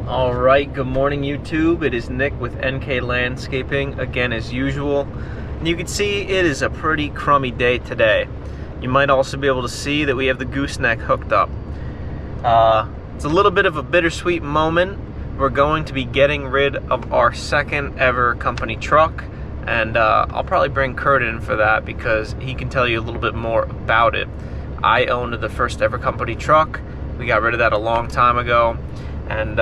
Alright, good morning YouTube. It is Nick with NK Landscaping, again as usual. And you can see it is a pretty crummy day today. You might also be able to see that we have the gooseneck hooked up. It's a little bit of a bittersweet moment. We're going to be getting rid of our second ever company truck. And I'll probably bring Kurt in for that because he can tell you a little bit more about it. I owned the first ever company truck. We got rid of that a long time ago. And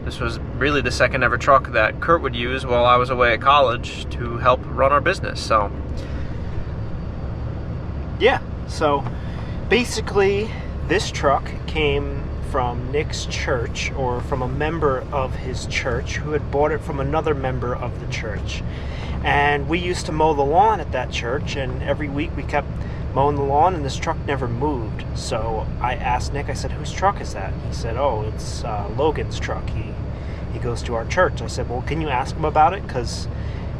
this was really the second ever truck that Kurt would use while I was away at college to help run our business. So yeah, so basically this truck came from Nick's church, or from a member of his church who had bought it from another member of the church. And we used to mow the lawn at that church, and every week we kept mowing the lawn, and this truck never moved. So I asked Nick, I said, whose truck is that? And he said, oh, it's Logan's truck. He goes to our church. I said, well, can you ask him about it? Because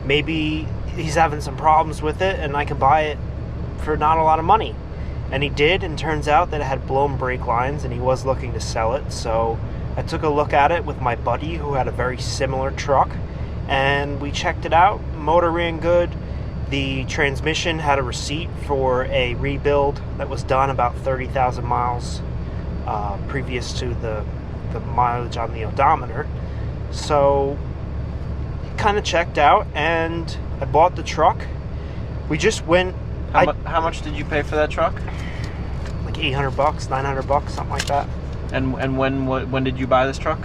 maybe he's having some problems with it, and I can buy it for not a lot of money. And he did, and turns out that it had blown brake lines, and he was looking to sell it. So I took a look at it with my buddy who had a very similar truck, and we checked it out. Motor ran good. The transmission had a receipt for a rebuild that was done about 30,000 miles previous to the mileage on the odometer. So it kind of checked out, and I bought the truck. We just went. how much did you pay for that truck? Like $800, $900, something like that. And when did you buy this truck?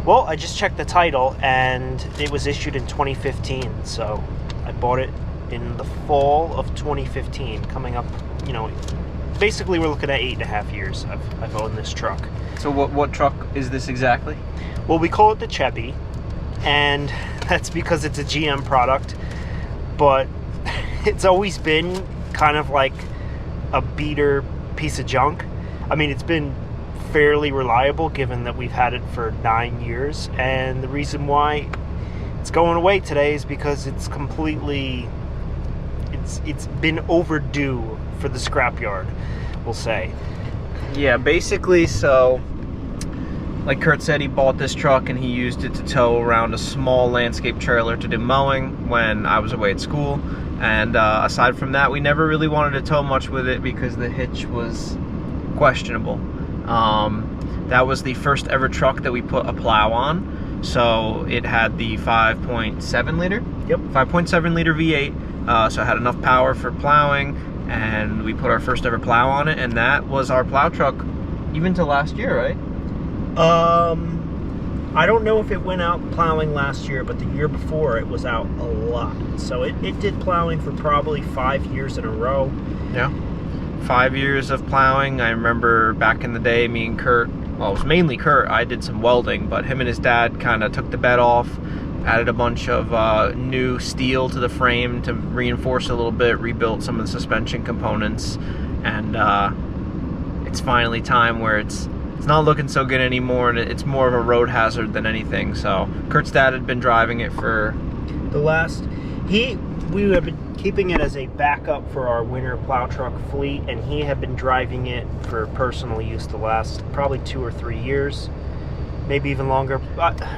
Well, I just checked the title, and it was issued in 2015. So I bought it in the fall of 2015, coming up, basically we're looking at 8.5 years I've owned this truck. So what truck is this exactly? Well, we call it the Chevy, and that's because it's a GM product, but it's always been kind of like a beater piece of junk. I mean, it's been fairly reliable given that we've had it for 9 years, and the reason why it's going away today is because it's completely it's been overdue for the scrapyard, we'll say. Yeah, basically, so like Kurt said, he bought this truck and he used it to tow around a small landscape trailer to do mowing when I was away at school. And aside from that, we never really wanted to tow much with it because the hitch was questionable. That was the first ever truck that we put a plow on. So it had the 5.7 liter? Yep. 5.7 liter V8. So it had enough power for plowing, and we put our first ever plow on it, and that was our plow truck even to last year, right? I don't know if it went out plowing last year, but the year before it was out a lot. So it did plowing for probably 5 years in a row. Yeah. 5 years of plowing. I remember back in the day, me and Kurt, well, it was mainly Kurt, I did some welding, but him and his dad kind of took the bed off, added a bunch of new steel to the frame to reinforce it a little bit, rebuilt some of the suspension components, and it's finally time where it's not looking so good anymore, and it's more of a road hazard than anything. So Kurt's dad had been driving it for the last, we have been keeping it as a backup for our winter plow truck fleet, and he had been driving it for personal use the last probably 2 or 3 years, maybe even longer,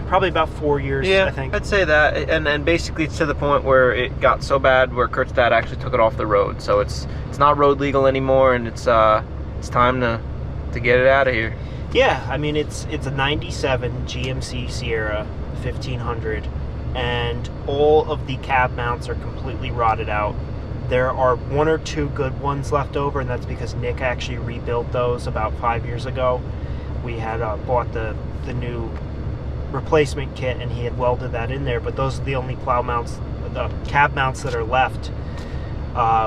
probably about 4 years. Yeah, I think. I'd say that, and basically it's to the point where it got so bad where Kurt's dad actually took it off the road, so it's not road legal anymore, and it's time to get it out of here. Yeah, I mean, it's a 97 GMC Sierra 1500, and all of the cab mounts are completely rotted out. There are 1 or 2 good ones left over, and that's because Nick actually rebuilt those about 5 years ago. We had bought the new replacement kit, and he had welded that in there, but those are the only plow mounts, the cab mounts that are left.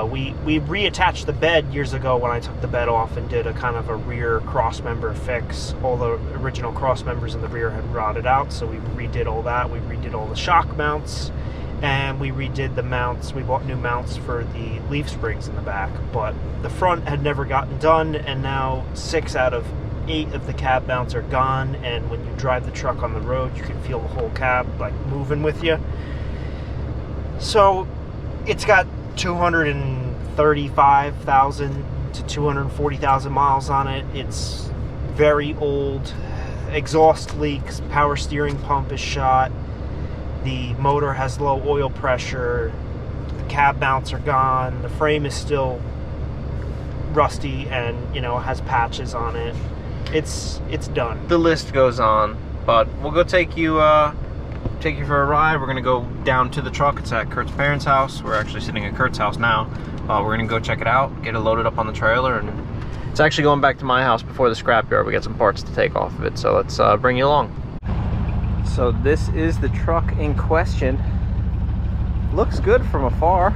We reattached the bed years ago when I took the bed off and did a kind of a rear cross member fix. All the original cross members in the rear had rotted out, so we redid all that. We redid all the shock mounts, and we redid the mounts. We bought new mounts for the leaf springs in the back, but the front had never gotten done, and now 6 out of 8 of the cab mounts are gone, and when you drive the truck on the road, you can feel the whole cab like moving with you. So it's got 235,000 to 240,000 miles on it. It's very old. exhaust leaks, power steering pump is shot, the motor has low oil pressure, the cab mounts are gone, the frame is still rusty and, you know, has patches on it. It's done. The list goes on, but we'll go take you for a ride. We're gonna go down to the truck. It's at Kurt's parents' house. We're actually sitting at Kurt's house now. We're gonna go check it out, get it loaded up on the trailer, and it's actually going back to my house before the scrapyard. We got some parts to take off of it, so let's bring you along. So this is the truck in question. Looks good from afar.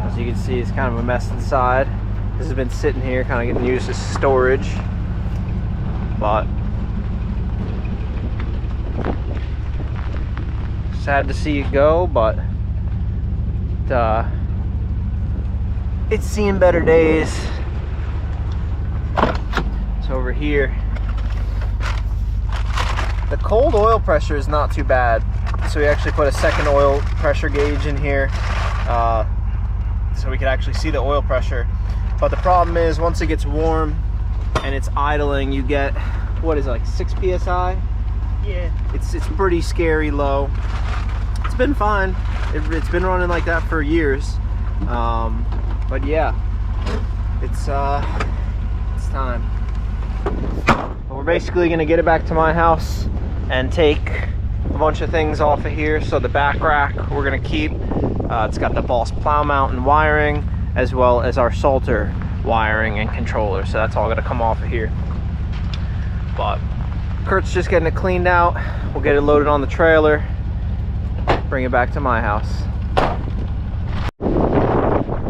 As you can see, it's kind of a mess inside. This has been sitting here, kind of getting used as storage. But sad to see it go, but it's seen better days. So over here, the cold oil pressure is not too bad. So we actually put a second oil pressure gauge in here, so we can actually see the oil pressure. But the problem is, once it gets warm and it's idling, you get, what is it, like 6 psi? Yeah, it's pretty scary low. It's been fine. It's been running like that for years. But yeah, it's time. But we're basically gonna get it back to my house and take a bunch of things off of here. So the back rack we're gonna keep. It's got the Boss plow mount and wiring, as well as our Salter wiring and controller. So that's all gonna come off of here. But Kurt's just getting it cleaned out. We'll get it loaded on the trailer, bring it back to my house.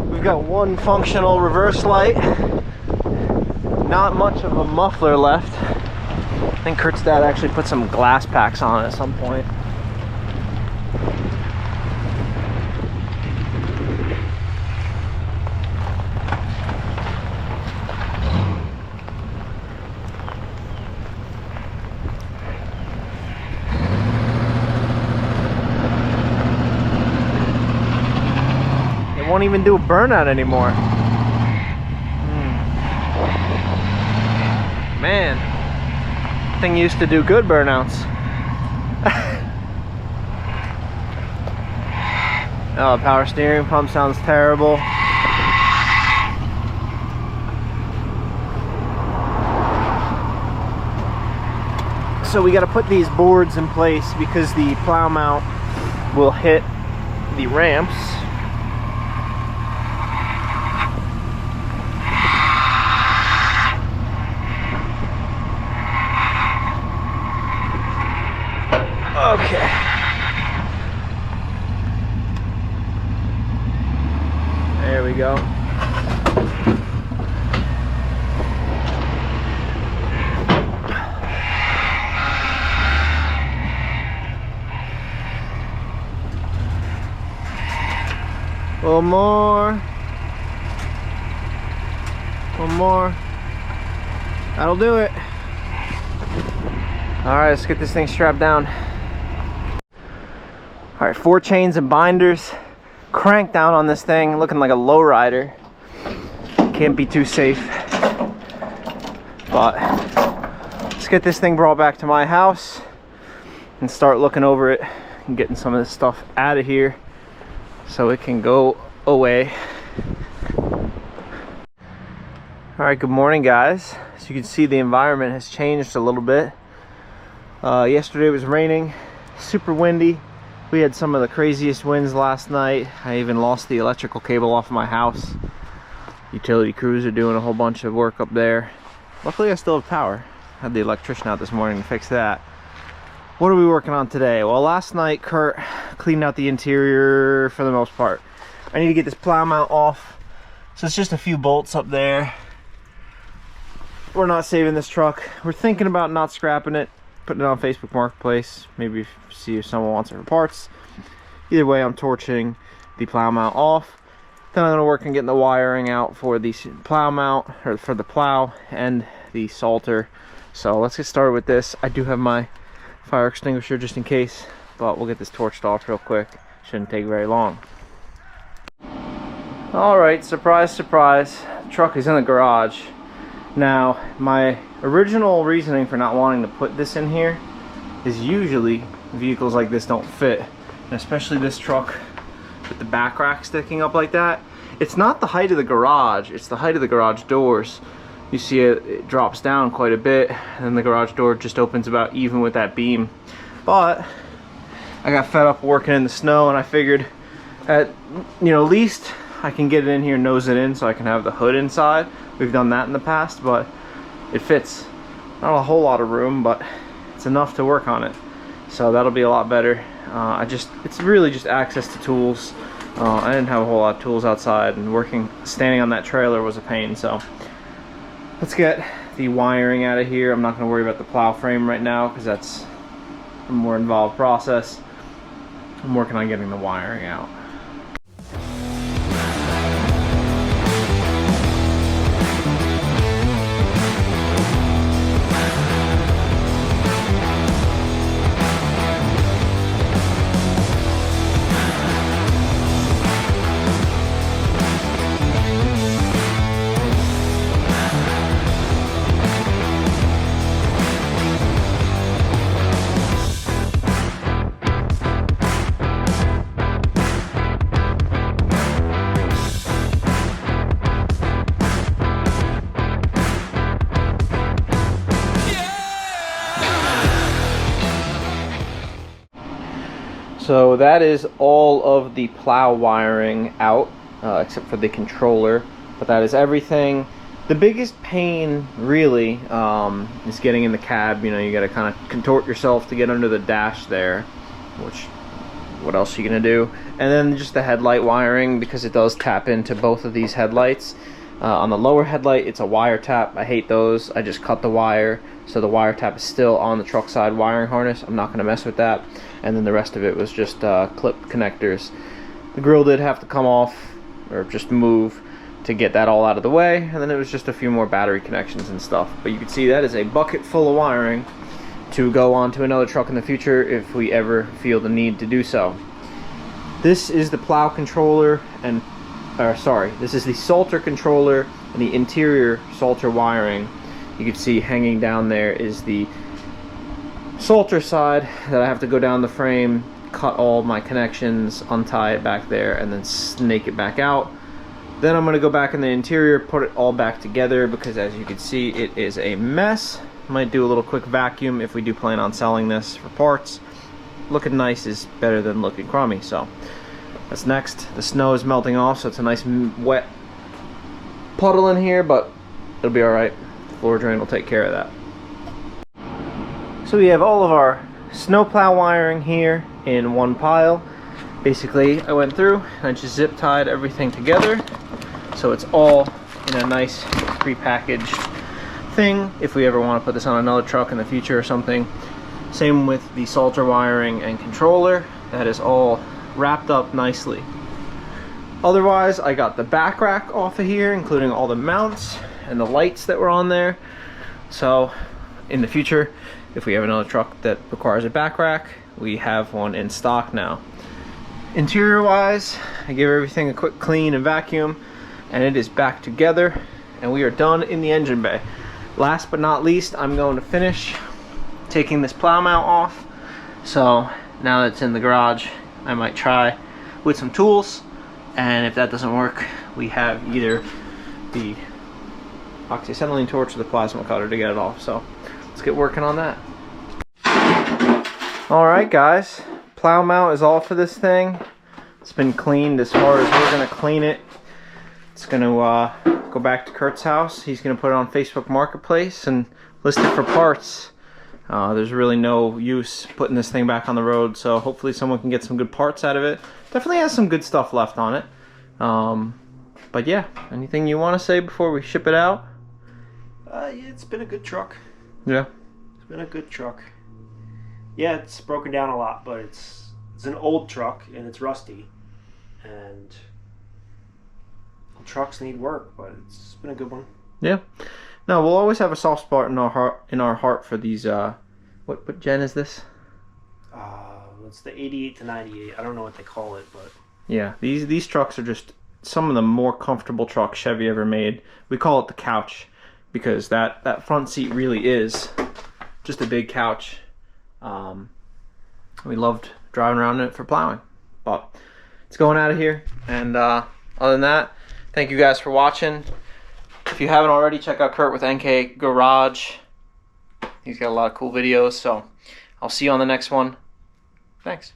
We've got one functional reverse light. Not much of a muffler left. I think Kurt's dad actually put some glass packs on at some point. It won't even do a burnout anymore. Man, thing used to do good burnouts. Oh, power steering pump sounds terrible. So we got to put these boards in place because the plow mount will hit the ramps. Okay. There we go. A little more. One more. That'll do it. All right, let's get this thing strapped down. All right, 4 chains and binders. Crank down on this thing, looking like a lowrider. Can't be too safe. But let's get this thing brought back to my house and start looking over it and getting some of this stuff out of here so it can go away. All right, good morning, guys. As you can see, the environment has changed a little bit. Yesterday it was raining, super windy. We had some of the craziest winds last night. I even lost the electrical cable off of my house. Utility crews are doing a whole bunch of work up there. Luckily I still have power. Had the electrician out this morning to fix that. What are we working on today? Well, last night Kurt cleaned out the interior for the most part. I need to get this plow mount off. So it's just a few bolts up there. We're not saving this truck. We're thinking about not scrapping it, putting it on Facebook Marketplace, maybe see if someone wants it for parts. Either way, I'm torching the plow mount off. Then I'm going to work on getting the wiring out for the plow mount, or for the plow and the Salter. So let's get started with this. I do have my fire extinguisher just in case, but we'll get this torched off real quick. Shouldn't take very long. All right, surprise, surprise. The truck is in the garage. Now, my original reasoning for not wanting to put this in here is usually vehicles like this don't fit, and especially this truck with the back rack sticking up like that. It's not the height of the garage, it's the height of the garage doors. You see it drops down quite a bit, and then the garage door just opens about even with that beam. But I got fed up working in the snow, and I figured at least I can get it in here, nose it in, so I can have the hood inside. We've done that in the past, but it fits. Not a whole lot of room, but it's enough to work on it. So that'll be a lot better. It's really just access to tools. I didn't have a whole lot of tools outside, and standing on that trailer was a pain. So let's get the wiring out of here. I'm not going to worry about the plow frame right now because that's a more involved process. I'm working on getting the wiring out. So that is all of the plow wiring out, except for the controller, but that is everything. The biggest pain really is getting in the cab. You gotta kind of contort yourself to get under the dash there, which, what else are you gonna do? And then just the headlight wiring, because it does tap into both of these headlights. On the lower headlight, it's a wire tap. I hate those. I just cut the wire, so the wire tap is still on the truck side wiring harness. I'm not going to mess with that. And then the rest of it was just clip connectors. The grill did have to come off, or just move, to get that all out of the way. And then it was just a few more battery connections and stuff. But you can see that is a bucket full of wiring to go on to another truck in the future if we ever feel the need to do so. This is the plow controller and this is the Salter controller and the interior Salter wiring. You can see hanging down there is the Salter side that I have to go down the frame, cut all my connections, untie it back there, and then snake it back out. Then I'm going to go back in the interior, put it all back together, because as you can see, it is a mess. Might do a little quick vacuum if we do plan on selling this for parts. Looking nice is better than looking crummy, so that's next. The snow is melting off, so it's a nice wet puddle in here, but it'll be alright. The floor drain will take care of that. So we have all of our snowplow wiring here in one pile. Basically, I went through and I just zip tied everything together, so it's all in a nice pre-packaged thing if we ever want to put this on another truck in the future or something. Same with the Salter wiring and controller. That is all wrapped up nicely. Otherwise, I got the back rack off of here, including all the mounts and the lights that were on there. So in the future, if we have another truck that requires a back rack, we have one in stock now. Interior wise, I give everything a quick clean and vacuum, and it is back together, and we are done in the engine bay. Last but not least, I'm going to finish taking this plow mount off. So now that it's in the garage, I might try with some tools, and if that doesn't work, we have either the oxyacetylene torch or the plasma cutter to get it off. So let's get working on that. Alright guys, plow mount is off of this thing. It's been cleaned as far as we're going to clean it. It's going to go back to Kurt's house. He's going to put it on Facebook Marketplace and list it for parts. There's really no use putting this thing back on the road, so hopefully someone can get some good parts out of it. Definitely has some good stuff left on it. But yeah, anything you want to say before we ship it out? Yeah, it's been a good truck. Yeah. It's been a good truck. Yeah, it's broken down a lot, but it's an old truck and it's rusty. And old trucks need work, but it's been a good one. Yeah. No, we'll always have a soft spot in our heart for these. What gen is this? It's the 88 to 98. I don't know what they call it, but yeah, these trucks are just some of the more comfortable trucks Chevy ever made. We call it the couch because that front seat really is just a big couch. We loved driving around in it for plowing, but it's going out of here. And other than that, thank you guys for watching. If you haven't already, check out Kurt with NK Garage. He's got a lot of cool videos, so I'll see you on the next one. Thanks.